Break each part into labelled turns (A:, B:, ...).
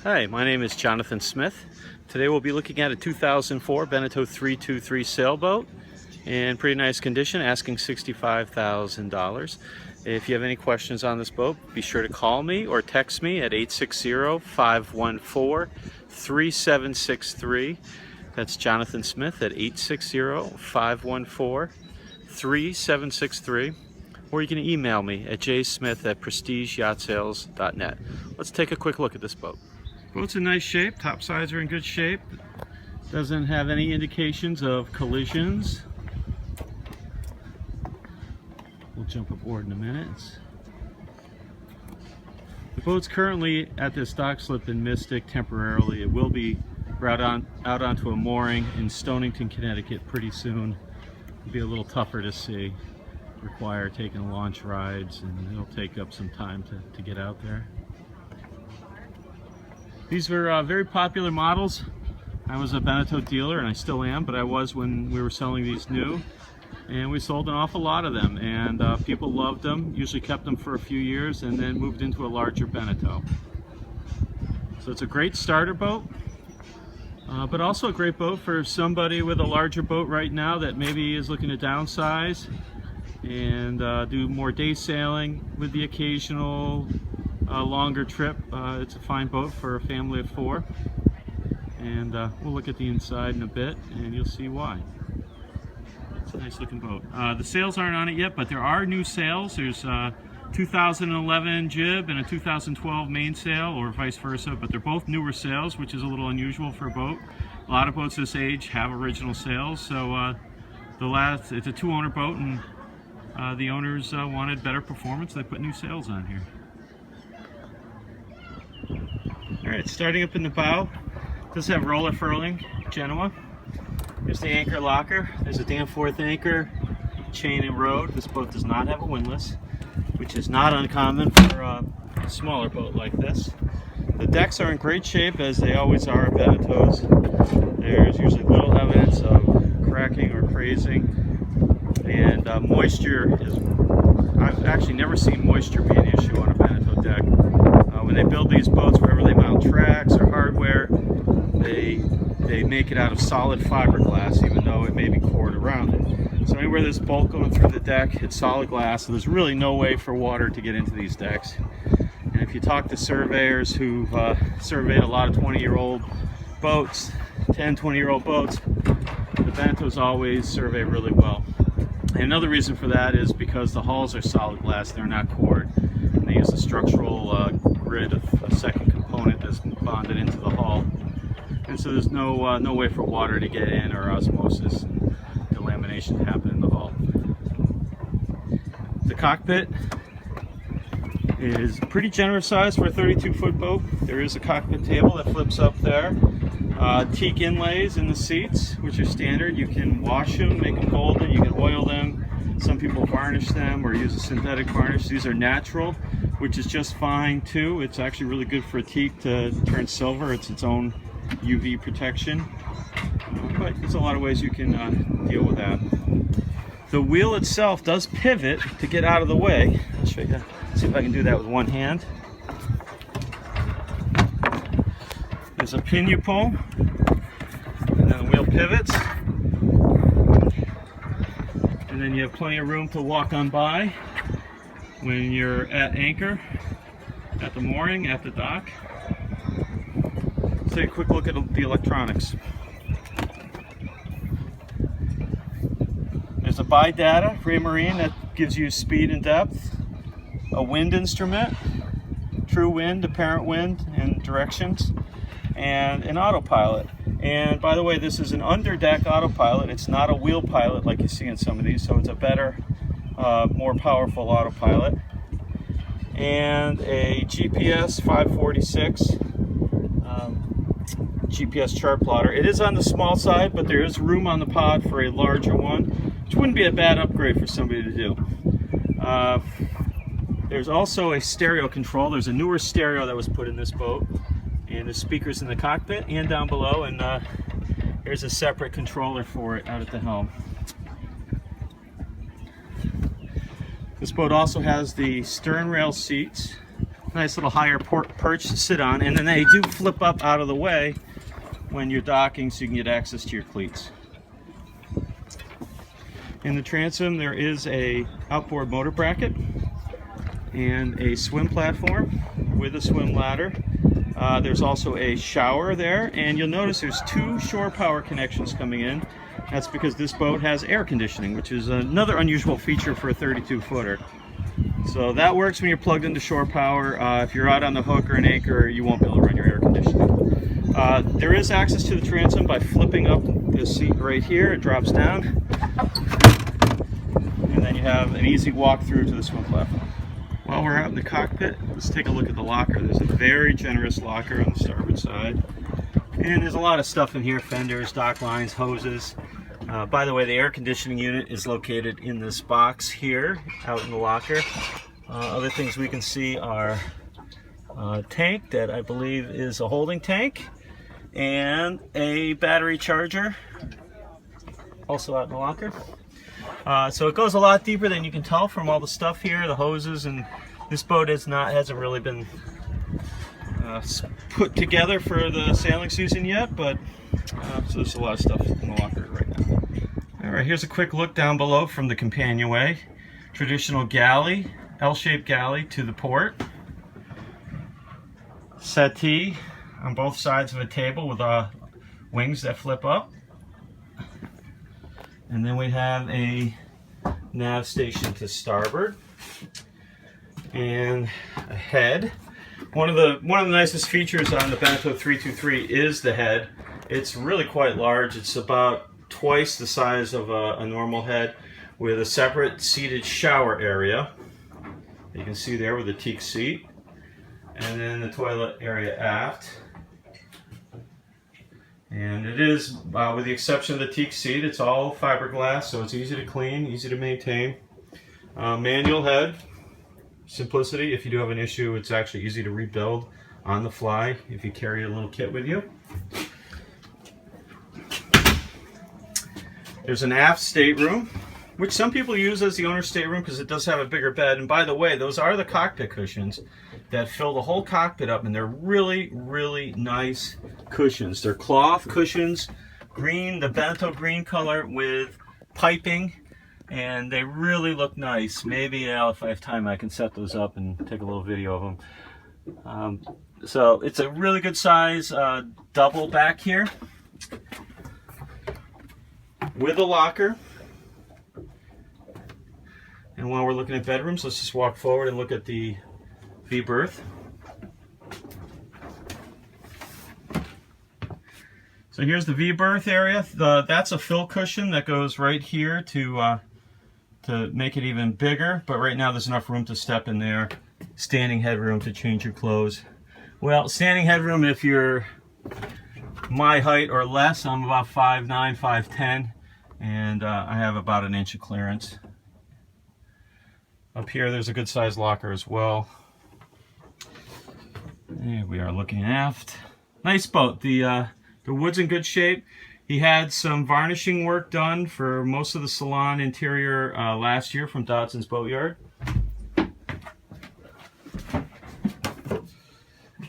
A: Hi, my name is Jonathan Smith. Today we'll be looking at a 2004 Beneteau 323 sailboat in pretty nice condition, asking $65,000. If you have any questions on this boat, be sure to call me or text me at 860-514-3763. That's Jonathan Smith at 860-514-3763. Or you can email me at jsmith@prestigeyachtSales.net. Let's take a quick look at this boat. Boat's in nice shape, top sides are in good shape. Doesn't have any indications of collisions. We'll jump aboard in a minute. The boat's currently at this dock slip in Mystic temporarily. It will be brought out onto a mooring in Stonington, Connecticut pretty soon. It'll be a little tougher to see. Require taking launch rides, and it'll take up some time to get out there. These were very popular models. I was a Beneteau dealer, and I still am, but I was when we were selling these new. And we sold an awful lot of them, and people loved them, usually kept them for a few years, and then moved into a larger Beneteau. So it's a great starter boat, but also a great boat for somebody with a larger boat right now that maybe is looking to downsize and do more day sailing with the occasional longer trip. It's a fine boat for a family of 4, and we'll look at the inside in a bit and you'll see why. It's a nice looking boat. The sails aren't on it yet, but there are new sails. There's a 2011 jib and a 2012 mainsail, or vice versa, but they're both newer sails, which is a little unusual for a boat. A lot of boats this age have original sails, so it's a 2-owner boat, and the owners wanted better performance. They put new sails on here. Alright, starting up in the bow, does have roller furling, Genoa. There's the anchor locker. There's a Danforth anchor, chain and rode. This boat does not have a windlass, which is not uncommon for a smaller boat like this. The decks are in great shape, as they always are at Beneteau's. There's usually little evidence of cracking or crazing, and moisture is, I've actually never seen moisture be an issue on a Beneteau deck. When they build these boats, wherever they mount tracks or hardware, they make it out of solid fiberglass, even though it may be cored around it. So anywhere there's bolt going through the deck, it's solid glass, so there's really no way for water to get into these decks. And if you talk to surveyors who've surveyed a lot of 20-year-old boats, 10, 20-year-old boats, the Beneteaus always survey really well. And another reason for that is because the hulls are solid glass, they're not cored. And they use a structural grid of a second component that's bonded into the hull. And so there's no way for water to get in, or osmosis and delamination to happen in the hull. The cockpit is pretty generous size for a 32-foot boat. There is a cockpit table that flips up there. Teak inlays in the seats, which are standard. You can wash them, make them golden, you can oil them. Some people varnish them or use a synthetic varnish. These are natural, which is just fine too. It's actually really good for a teak to turn silver. It's its own UV protection, but there's a lot of ways you can deal with that. The wheel itself does pivot to get out of the way. I'll show you. See if I can do that with one hand. There's a pin you pull, and then the wheel pivots, and then you have plenty of room to walk on by when you're at anchor, at the mooring, at the dock. Let's take a quick look at the electronics. There's a bi-data Raymarine that gives you speed and depth, a wind instrument, true wind, apparent wind, and directions, and an autopilot. And by the way, this is an underdeck autopilot. It's not a wheel pilot like you see in some of these, so it's a better, more powerful autopilot. And a GPS 546 GPS chart plotter. It is on the small side, but there is room on the pod for a larger one, which wouldn't be a bad upgrade for somebody to do. There's also a stereo control. There's a newer stereo that was put in this boat, and there's speakers in the cockpit and down below, and there's a separate controller for it out at the helm. This boat also has the stern rail seats nice little higher perch to sit on, and then they do flip up out of the way when you're docking so you can get access to your cleats. In the transom there is a outboard motor bracket and a swim platform with a swim ladder. There's also a shower there, and you'll notice there's 2 shore power connections coming in. That's because this boat has air conditioning, which is another unusual feature for a 32-footer. So that works when you're plugged into shore power. If you're out on the hook or an anchor, you won't be able to run your air conditioning. There is access to the transom by flipping up the seat right here. It drops down, and then you have an easy walk through to the swim platform. While we're out in the cockpit, let's take a look at the locker. There's a very generous locker on the starboard side. And there's a lot of stuff in here, fenders, dock lines, hoses. By the way, the air conditioning unit is located in this box here, out in the locker. Other things we can see are a tank that I believe is a holding tank, and a battery charger, also out in the locker. So it goes a lot deeper than you can tell from all the stuff here, the hoses, and this boat hasn't really been put together for the sailing season yet, but so there's a lot of stuff in the locker right now. All right, here's a quick look down below from the companionway. Traditional galley, L-shaped galley to the port. Settee on both sides of a table with wings that flip up. And then we have a nav station to starboard and a head. One of the nicest features on the Beneteau 323 is the head. It's really quite large. It's about twice the size of a normal head, with a separate seated shower area. You can see there with a teak seat, and then the toilet area aft. And it is, with the exception of the teak seat, it's all fiberglass, so it's easy to clean, easy to maintain. Manual head, simplicity. If you do have an issue, it's actually easy to rebuild on the fly if you carry a little kit with you. There's an aft stateroom, which some people use as the owner's stateroom because it does have a bigger bed. And by the way, those are the cockpit cushions that fill the whole cockpit up, and they're really, really nice cushions. They're cloth cushions, green, the Beneteau green color with piping, and they really look nice. Maybe if I have time I can set those up and take a little video of them. So it's a really good size double back here with a locker. And while we're looking at bedrooms, let's just walk forward and look at the V berth. So here's the V berth area. That's a fill cushion that goes right here to make it even bigger. But right now there's enough room to step in there. Standing headroom to change your clothes. Well, standing headroom if you're my height or less. I'm about 5'9", 5'10", and I have about an inch of clearance. Up here there's a good sized locker as well. Here we are looking aft. Nice boat. The wood's in good shape. He had some varnishing work done for most of the Salon interior last year from Dodson's Boatyard.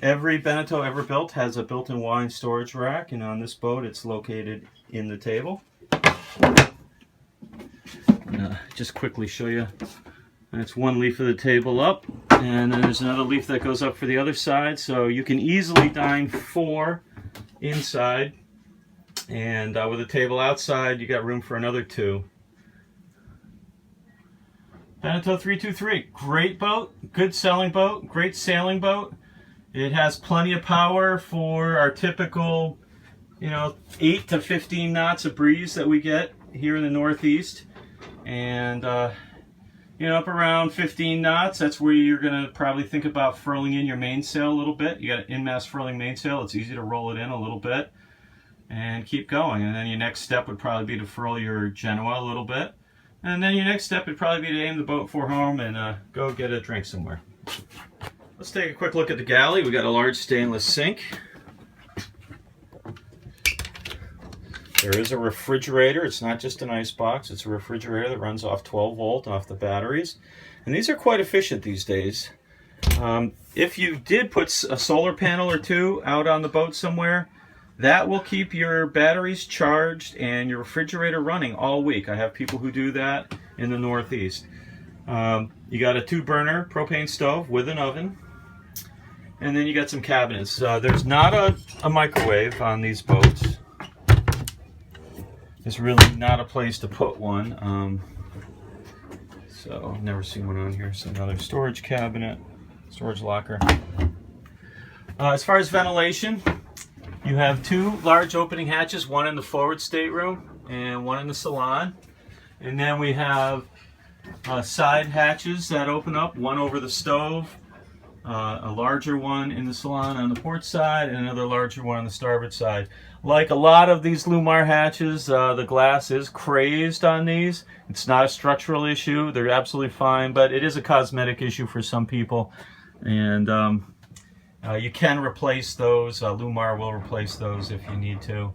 A: Every Beneteau ever built has a built-in wine storage rack, and on this boat it's located in the table. Just quickly show you. That's one leaf of the table up, and then there's another leaf that goes up for the other side, so you can easily dine 4 inside, and with a table outside you got room for another 2. Beneteau 323, great boat, good selling boat, great sailing boat. It has plenty of power for our typical, 8 to 15 knots of breeze that we get here in the Northeast, and up around 15 knots, that's where you're going to probably think about furling in your mainsail a little bit. You got an in-mast furling mainsail. It's easy to roll it in a little bit and keep going. And then your next step would probably be to furl your Genoa a little bit. And then your next step would probably be to aim the boat for home and go get a drink somewhere. Let's take a quick look at the galley. We got a large stainless sink. There is a refrigerator. It's not just an ice box. It's a refrigerator that runs off 12 volt off the batteries. And these are quite efficient these days. If you did put a solar panel or two out on the boat somewhere, that will keep your batteries charged and your refrigerator running all week. I have people who do that in the Northeast. You got a 2-burner propane stove with an oven, and then you got some cabinets. There's not a microwave on these boats. There's really not a place to put one. So I've never seen one on here. So another storage cabinet, storage locker. As far as ventilation, you have 2 large opening hatches, one in the forward stateroom and one in the salon. And then we have side hatches that open up, one over the stove, a larger one in the salon on the port side, and another larger one on the starboard side. Like a lot of these Lumar hatches, the glass is crazed on these. It's not a structural issue. They're absolutely fine, but it is a cosmetic issue for some people. And you can replace those. Lumar will replace those if you need to,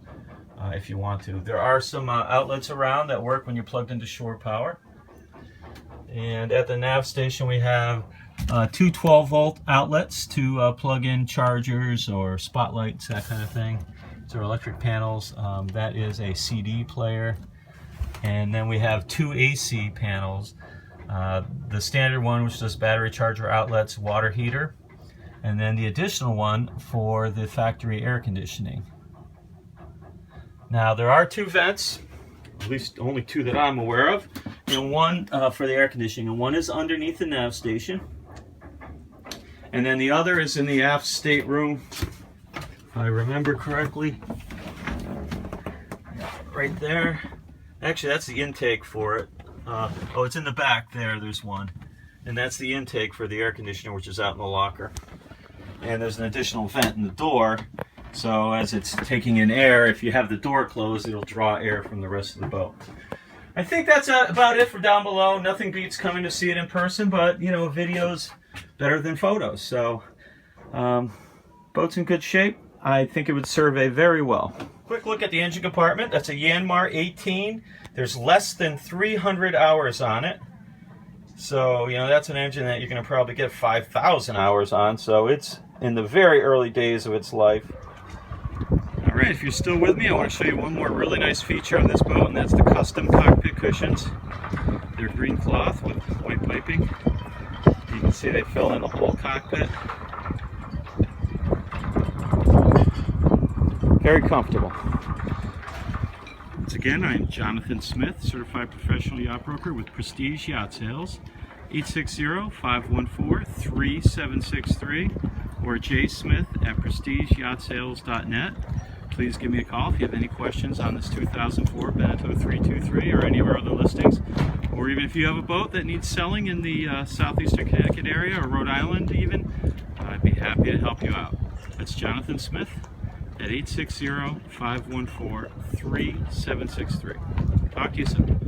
A: if you want to. There are some outlets around that work when you're plugged into shore power. And at the nav station we have 2 12-volt outlets to plug in chargers or spotlights, that kind of thing. So electric panels, that is a CD player. And then we have 2 AC panels. The standard one, which does battery charger outlets, water heater, and then the additional one for the factory air conditioning. Now there are 2 vents, at least only 2 that I'm aware of, and one for the air conditioning, and one is underneath the nav station. And then the other is in the aft stateroom, if I remember correctly. Right there. Actually, that's the intake for it. Oh, it's in the back there, there's one. And that's the intake for the air conditioner, which is out in the locker. And there's an additional vent in the door, so as it's taking in air, if you have the door closed, it'll draw air from the rest of the boat. I think that's about it for down below. Nothing beats coming to see it in person, but you know, video's better than photos. So, boat's in good shape. I think it would survey very well. Quick look at the engine compartment. That's a Yanmar 18. There's less than 300 hours on it. So, you know, that's an engine that you're going to probably get 5,000 hours on. So it's in the very early days of its life. All right, if you're still with me, I want to show you one more really nice feature on this boat, and that's the custom cockpit cushions. They're green cloth with white piping. You can see they fill in the whole cockpit. Very comfortable. Once again, I'm Jonathan Smith, Certified Professional Yacht Broker with Prestige Yacht Sales. 860-514-3763 or jsmith@prestigeyachtSales.net. Please give me a call if you have any questions on this 2004 Beneteau 323 or any of our other listings, or even if you have a boat that needs selling in the southeastern Connecticut area or Rhode Island even, I'd be happy to help you out. That's Jonathan Smith at 860-514-3763. Talk to you soon.